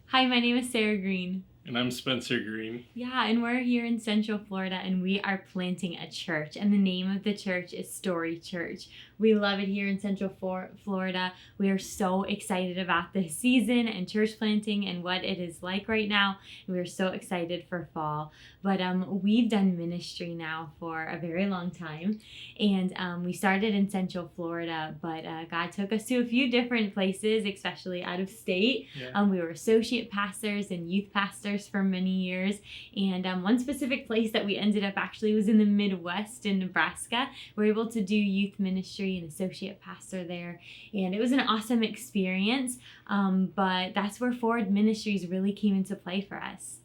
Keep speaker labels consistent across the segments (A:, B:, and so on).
A: Hi, my name is Sarah Green.
B: And I'm Spencer Green.
A: Yeah, and we're here in Central Florida, and we are planting a church, and the name of the church is Story Church. We love it here in Central Florida. We are so excited about this season and church planting and what it is like right now. And we're so excited for fall. But we've done ministry now for a very long time, and we started in Central Florida, but God took us to a few different places, especially out of state.
B: Yeah.
A: We were associate pastors and youth pastors for many years, and one specific place that we ended up actually was in the Midwest in Nebraska. We were able to do youth ministry and associate pastor there, and it was an awesome experience, but that's where Forward Ministries really came into play for us.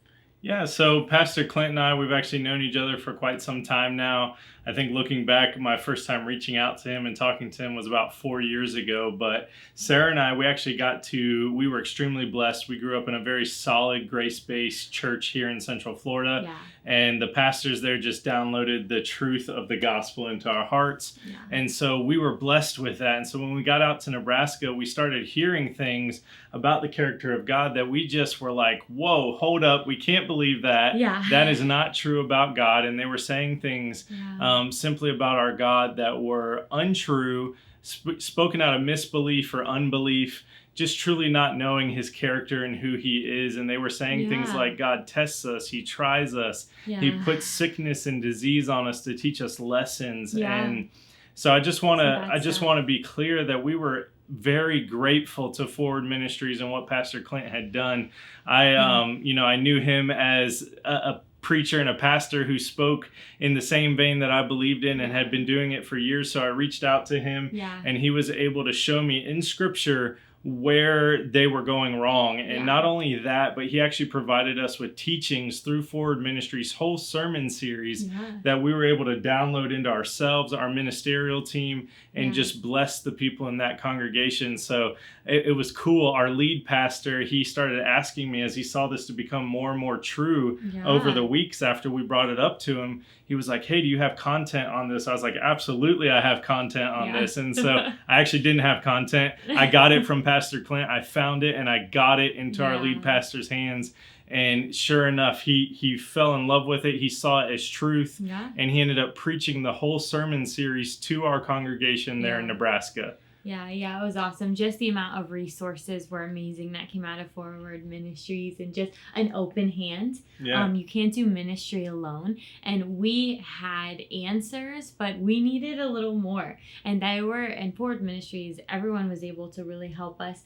B: Yeah, so Pastor Clint and I, we've actually known each other for quite some time now. I think looking back, my first time reaching out to him and talking to him was about 4 years ago. But Sarah and I, we were extremely blessed. We grew up in a very solid grace-based church here in Central Florida.
A: Yeah.
B: And the pastors there just downloaded the truth of the gospel into our hearts.
A: Yeah.
B: And so we were blessed with that. And so when we got out to Nebraska, we started hearing things about the character of God that we just were like, whoa, hold up. We can't believe that.
A: Yeah.
B: That is not true about God. And they were saying things simply about our God that were untrue, spoken out of misbelief or unbelief, just truly not knowing his character and who he is. And they were saying things like, God tests us, he tries us, he puts sickness and disease on us to teach us lessons. And so I just want to be clear that we were very grateful to Forward Ministries and what Pastor Clint had done. I knew him as a preacher and a pastor who spoke in the same vein that I believed in and had been doing it for years. So I reached out to him and he was able to show me in scripture where they were going wrong. And not only that, but he actually provided us with teachings through Forward Ministries' whole sermon series that we were able to download into ourselves, our ministerial team, and just bless the people in that congregation. So it was cool. Our lead pastor, he started asking me as he saw this to become more and more true over the weeks after we brought it up to him. He was like, hey, do you have content on this? I was like, absolutely, I have content on this. And so I actually didn't have content. I got it from Pastor Clint. I found it and I got it into our lead pastor's hands. And sure enough, he fell in love with it. He saw it as truth. And he ended up preaching the whole sermon series to our congregation there in Nebraska.
A: Yeah, it was awesome. Just the amount of resources were amazing that came out of Forward Ministries, and just an open hand. You can't do ministry alone. And we had answers, but we needed a little more. And in Forward Ministries, everyone was able to really help us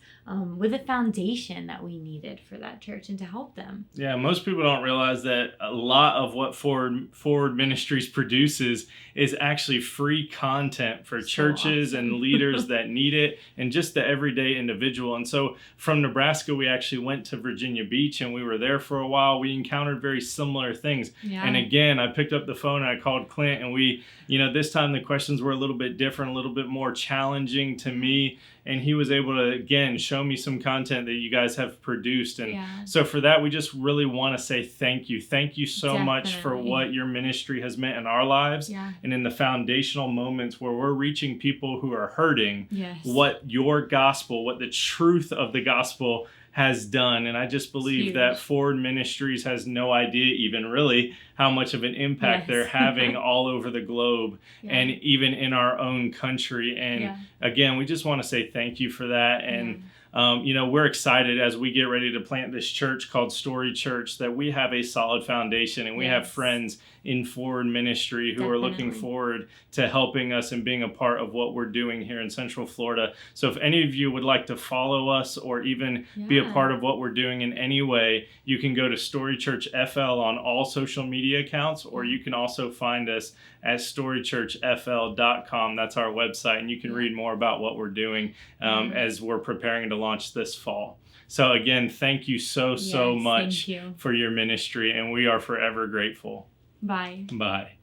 A: with a foundation that we needed for that church and to help them.
B: Yeah, most people don't realize that a lot of what Forward Ministries produces is actually free content for churches and leaders that need it, and just the everyday individual. And so from Nebraska, we actually went to Virginia Beach, and we were there for a while. We encountered very similar things. And again, I picked up the phone and I called Clint, and we, this time the questions were a little bit different, a little bit more challenging to me. And he was able to, again, show me some content that you guys have produced. And so for that, we just really want to say thank you. Thank you so much for what your ministry has meant in our lives and in the foundational moments where we're reaching people who are hurting, what your gospel, what the truth of the gospel has done. And I just believe that Forward Ministries has no idea even really how much of an impact they're having all over the globe and even in our own country. And again, we just want to say thank you for that. And we're excited as we get ready to plant this church called Story Church that we have a solid foundation, and we have friends in Forward Ministry who are looking forward to helping us and being a part of what we're doing here in Central Florida. So if any of you would like to follow us or even be a part of what we're doing in any way, you can go to Story Church FL on all social media accounts, or you can also find us at storychurchfl.com. That's our website, and you can read more about what we're doing as we're preparing to launch this fall. So again, thank you so much for your ministry, and we are forever grateful.
A: Bye.
B: Bye.